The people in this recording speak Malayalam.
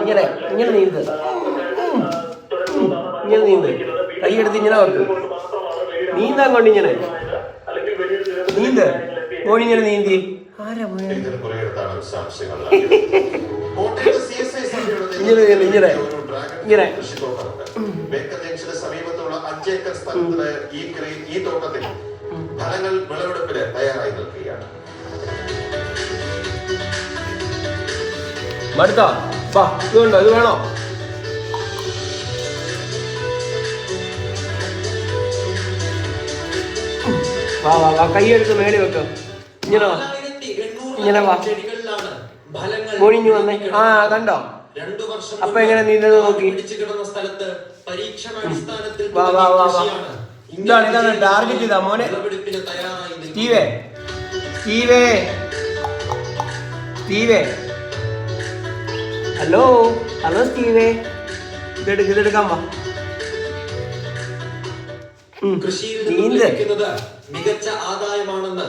ഇങ്ങനെ ഇങ്ങനെ നീന്ത്, ഇങ്ങനെ നീന്ത്, കൈയെടുത്ത് ഇങ്ങനെ വെക്ക്, നീന്താൻ കൊണ്ട് ഇങ്ങനെ നീന്ത്. മോനിങ്ങനെ നീന്തി. ആരാ മോനെ? ഇങ്ങനെ ഇങ്ങനെ ഇങ്ങനെ സമീപത്തുള്ള 5 ഏക്കർ സ്ഥലത്തിലെ ഈ തോട്ടത്തിൽ ഫലങ്ങൾ വിളവെടുപ്പിന് തയ്യാറായി നിൽക്കുകയാണ്. മടുത്തോ? ഇതുണ്ടോ? ഇത് വേണോ? വാ വാ വാ, കൈയെടുത്ത് മേടി വെക്കും. ഇങ്ങനെ വാ, ഇങ്ങനെ വാ, മോണിഞ്ഞു വന്നേ. ആ കണ്ടോ? അപ്പൊ എങ്ങനെ നീന്തത് നോക്കി. വാ വാ വാ വാ, ഇതാണ് ടാർഗറ്റ് ചെയ്താ മോനെ. സ്റ്റീവേ സ്റ്റീവേ സ്റ്റീവേ, ഹലോ ഹലോ സ്റ്റീവേ, ഇതെടുക്കാൻ വാ. കൃഷിയിൽ നിന്ന് ലഭിക്കുന്നത് മികച്ച ആദായമാണെന്ന്